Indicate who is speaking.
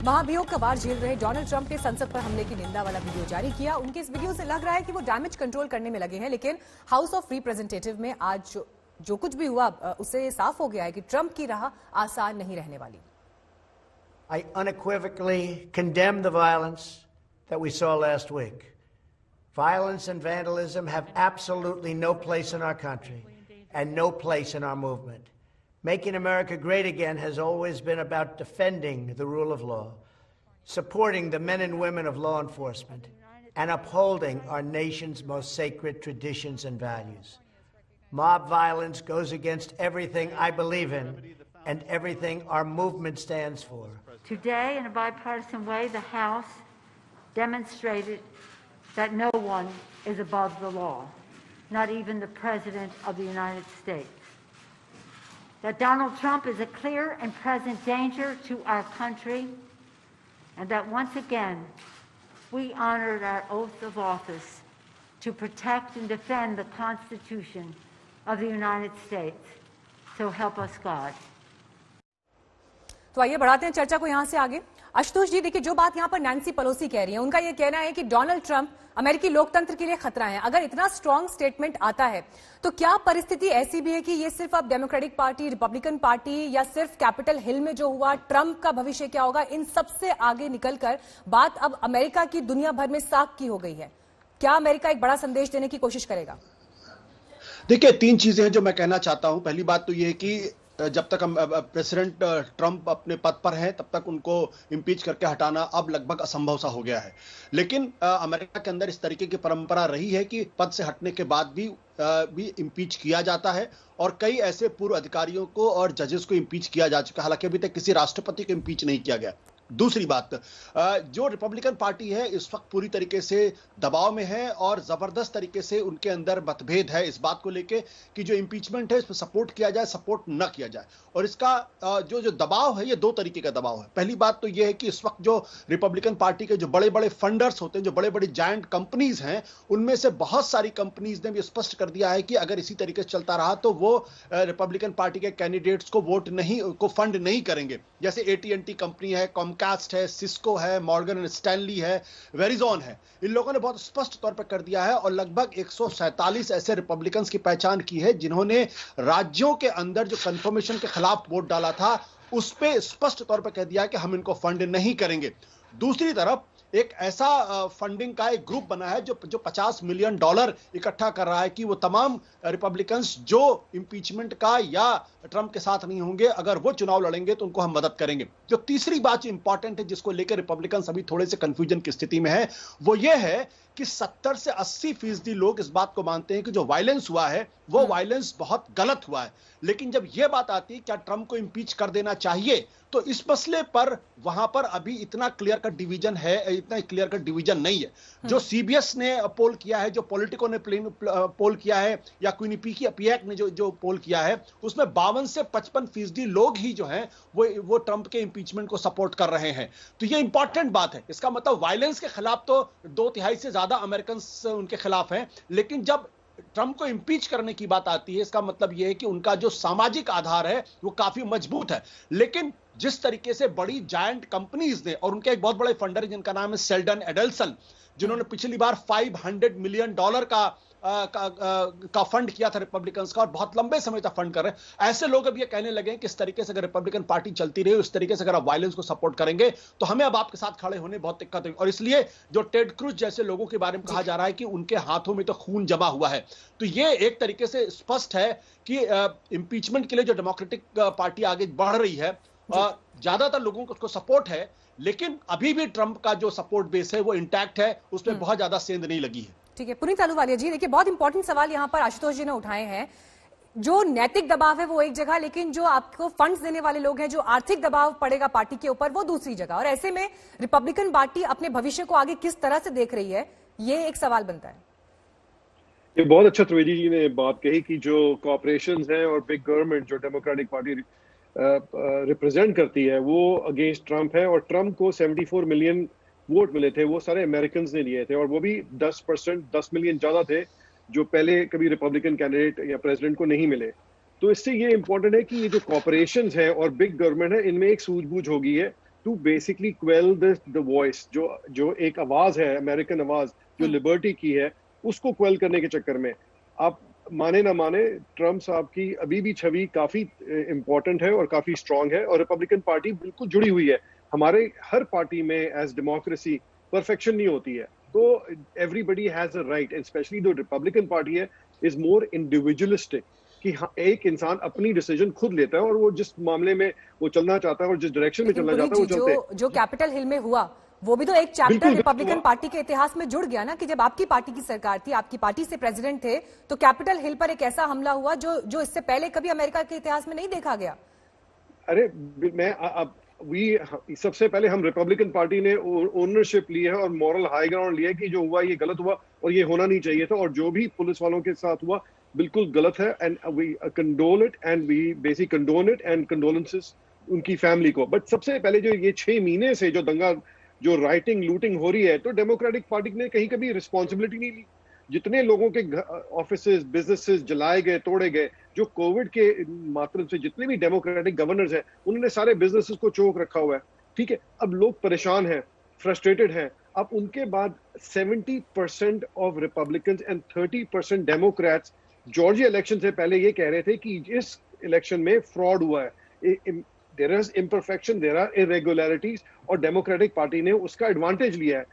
Speaker 1: महाभियोग का वार झेल रहे डोनाल्ड ट्रंप ने संसद पर हमले की निंदा वाला वीडियो जारी किया। उनके इस वीडियो से लग रहा है कि वो डैमेज कंट्रोल करने में लगे हैं, लेकिन हाउस ऑफ रिप्रेजेंटेटिव में आज जो कुछ भी हुआ उससे ये साफ हो गया है कि ट्रंप की राह आसान नहीं रहने वाली।
Speaker 2: I unequivocally condemn the violence that we saw last week. Violence and vandalism have absolutely no place in our country and no place in our movement. Making America great again has always been about defending the rule of law, supporting the men and women of law enforcement, and upholding our nation's most sacred traditions and values. Mob violence goes against everything I believe in and everything our movement stands for.
Speaker 3: Today, in a bipartisan way, the House demonstrated that no one is above the law, not even the President of the United States. That Donald Trump is a clear and present danger to our country, and that once again, we honored our oath of office to protect and defend the Constitution of the United States. So help us God.
Speaker 1: तो आइए बढ़ाते हैं चर्चा को यहां से आगे। आशुतोष जी, देखिए जो बात यहां पर नैन्सी पेलोसी कह रही है, उनका यह कहना है कि डोनाल्ड ट्रंप अमेरिकी लोकतंत्र के लिए खतरा है। अगर इतना स्ट्रांग स्टेटमेंट आता है तो क्या परिस्थिति ऐसी भी है कि ये सिर्फ अब डेमोक्रेटिक पार्टी, रिपब्लिकन पार्टी या सिर्फ कैपिटल हिल में जो हुआ, ट्रंप का भविष्य क्या होगा, इन सबसे आगे निकलकर बात अब अमेरिका की दुनिया भर में साख की हो गई है? क्या अमेरिका एक बड़ा संदेश देने की कोशिश करेगा?
Speaker 4: देखिए, तीन चीजें हैं जो मैं कहना चाहता हूं। पहली बात तो ये है कि जब तक प्रेसिडेंट ट्रंप अपने पद पर हैं तब तक उनको इम्पीच करके हटाना अब लगभग असंभव सा हो गया है। लेकिन अमेरिका के अंदर इस तरीके की परंपरा रही है कि पद से हटने के बाद भी इम्पीच किया जाता है, और कई ऐसे पूर्व अधिकारियों को और जजेस को इम्पीच किया जा चुका है। हालांकि अभी तक किसी राष्ट्रपति को इम्पीच नहीं किया गया। दूसरी बात, जो रिपब्लिकन पार्टी है इस वक्त पूरी तरीके से दबाव में है और जबरदस्त तरीके से उनके अंदर मतभेद है इस बात को लेके कि जो इंपीचमेंट है इसमें सपोर्ट किया जाए, सपोर्ट न किया जाए। और इसका जो दबाव है ये दो तरीके का दबाव है। पहली बात तो ये है कि इस वक्त जो रिपब्लिकन पार्टी के जो बड़े बड़े फंडर्स होते हैं, जो बड़े बड़े जायंट कंपनीज हैं, उनमें से बहुत सारी कंपनीज ने भी स्पष्ट कर दिया है कि अगर इसी तरीके से चलता रहा तो वो रिपब्लिकन पार्टी के कैंडिडेट्स को फंड नहीं करेंगे। जैसे AT&T कंपनी है, कॉमकास्ट है, सिस्को है, मॉर्गन एंड स्टैनली है, वेरिजॉन है। इन लोगों ने बहुत स्पष्ट तौर पर कर दिया है और लगभग 147 ऐसे रिपब्लिकन्स की पहचान की है जिन्होंने राज्यों के अंदर जो कंफर्मेशन के खिलाफ वोट डाला था उस पे स्पष्ट तौर पर कह दिया है कि हम इनको फंड नहीं करेंगे। दूसरी तरफ एक ऐसा फंडिंग का एक ग्रुप बना है जो $50 मिलियन इकट्ठा कर रहा है कि वो तमाम रिपब्लिकन्स जो इंपीचमेंट का या ट्रंप के साथ नहीं होंगे, अगर वो चुनाव लड़ेंगे तो उनको हम मदद करेंगे। जो तीसरी बात जो इंपॉर्टेंट है जिसको लेकर रिपब्लिकन्स अभी थोड़े से कंफ्यूजन की स्थिति में है, वो ये है कि 70 से 80% लोग इस बात को मानते हैं कि जो वायलेंस हुआ है वो वायलेंस बहुत गलत हुआ है। लेकिन जब यह बात आती है क्या ट्रंप को इंपीच कर देना चाहिए, तो इस मसले पर वहां पर अभी इतना क्लियर कट डिवीजन है, इतना क्लियर कट डिवीजन नहीं है। जो CBS ने पोल किया है, जो पॉलिटिको ने पोल किया है, या क्विनिपियाक ने जो पोल किया है, उसमें 52 से 55% लोग ही जो हैं वो ट्रंप के इंपीचमेंट को सपोर्ट कर रहे हैं। तो ये इंपॉर्टेंट बात है। इसका मतलब वायलेंस के खिलाफ तो 2/3 से ज्यादा अमेरिकन उनके खिलाफ हैं, लेकिन जब ट्रंप को इंपीच करने की बात आती है इसका मतलब यह है कि उनका जो सामाजिक आधार है वो काफी मजबूत है। लेकिन जिस तरीके से बड़ी जायंट कंपनीज ने, और उनके एक बहुत बड़े फंडर जिनका नाम है सेल्डन एडेल्सन, जिन्होंने पिछली बार $500 मिलियन का फंड किया था रिपब्लिकन्स का और बहुत लंबे समय तक फंड कर रहे हैं, ऐसे लोग अब ये कहने लगे हैं कि इस तरीके से अगर रिपब्लिकन पार्टी चलती रही, उस तरीके से अगर आप वायलेंस को सपोर्ट करेंगे तो हमें अब आपके साथ खड़े होने बहुत दिक्कत होगी। और इसलिए जो टेड क्रूज जैसे लोगों के बारे में कहा जा रहा है कि उनके हाथों में तो खून जमा हुआ है, तो ये एक तरीके से स्पष्ट है कि इंपीचमेंट के लिए जो डेमोक्रेटिक पार्टी आगे बढ़ रही है, ज्यादातर लोगों को उसको सपोर्ट है, लेकिन अभी भी ट्रंप का जो सपोर्ट बेस है वो इंटैक्ट है, उसमें बहुत ज्यादा सेंध नहीं लगी है।
Speaker 1: ठीक है, पुनीत अहलूवालिया जी, देखिए बहुत इंपॉर्टेंट सवाल यहाँ पर आशुतोष जी ने उठाए हैं। जो नैतिक दबाव है वो एक जगह, लेकिन जो आपको फंड्स देने वाले लोग हैं, जो आर्थिक दबाव पड़ेगा पार्टी के ऊपर, वो दूसरी जगह। और ऐसे में रिपब्लिकन पार्टी अपने भविष्य को आगे किस तरह से देख रही है, ये एक सवाल बनता है।
Speaker 5: ये बहुत अच्छा त्रिवेदी जी ने बात कही कि जो कॉर्पोरेशंस हैं और बिग गवर्नमेंट जो डेमोक्रेटिक पार्टी रिप्रेजेंट करती है वो अगेंस्ट ट्रंप है, और ट्रंप को 74 मिलियन वोट मिले थे, वो सारे अमेरिकन ने लिए थे, और वो भी 10 मिलियन ज्यादा थे जो पहले कभी रिपब्लिकन कैंडिडेट या प्रेसिडेंट को नहीं मिले। तो इससे ये इंपॉर्टेंट है कि ये जो कॉर्पोरेशंस हैं और बिग गवर्नमेंट है, इनमें एक सूझबूझ हो गई है to basically quell the voice, जो एक आवाज है, अमेरिकन आवाज जो लिबर्टी की है, उसको क्वेल करने के चक्कर में आप माने ना माने, ट्रम्प साहब की अभी भी छवि काफी इंपॉर्टेंट है और काफी स्ट्रांग है, और रिपब्लिकन पार्टी बिल्कुल जुड़ी हुई है। हमारे हर पार्टी में एज डेमोक्रेसी परफेक्शन नहीं होती है, तो everybody has a right, specially जो रिपब्लिकन पार्टी है इज मोर इंडिविजुअलिस्टिक, कि हाँ, एक इंसान अपनी डिसीजन खुद लेता है और वो जिस मामले में वो चलना चाहता है और जिस डायरेक्शन में चलना चाहता है वो चलते हैं।
Speaker 1: जो कैपिटल हिल में हुआ वो भी तो एक चैप्टर रिपब्लिकन पार्टी के इतिहास में जुड़ गया ना, कि जब आपकी पार्टी की सरकार थी, आपकी पार्टी से प्रेसिडेंट थे, तो कैपिटल हिल पर एक ऐसा हमला हुआ जो इससे पहले कभी अमेरिका के इतिहास में नहीं देखा गया।
Speaker 5: अरे सबसे पहले हम रिपब्लिकन पार्टी ने ओनरशिप ली है और मॉरल हाई ग्राउंड लिया है कि जो हुआ ये गलत हुआ और ये होना नहीं चाहिए था, और जो भी पुलिस वालों के साथ हुआ बिल्कुल गलत है, and we condole it and we basically condone it and condolences उनकी फैमिली को। बट सबसे पहले जो ये 6 महीने से जो दंगा, जो राइटिंग लूटिंग हो रही है, तो डेमोक्रेटिक पार्टी ने कहीं कभी रिस्पॉन्सिबिलिटी नहीं ली। जितने लोगों के ऑफिसेज बिजनेसेस जलाए गए, तोड़े गए, जो कोविड के माध्यम से जितने भी डेमोक्रेटिक गवर्नर्स हैं उन्होंने सारे बिजनेसेस को चोक रखा हुआ है। ठीक है, अब लोग परेशान हैं, फ्रस्ट्रेटेड हैं। अब उनके बाद 70% of Republicans and 30% Democrats Georgia election से पहले ये कह रहे थे कि इस इलेक्शन में फ्रॉड हुआ है, there is imperfection, there are irregularities, और डेमोक्रेटिक पार्टी ने उसका एडवांटेज लिया है।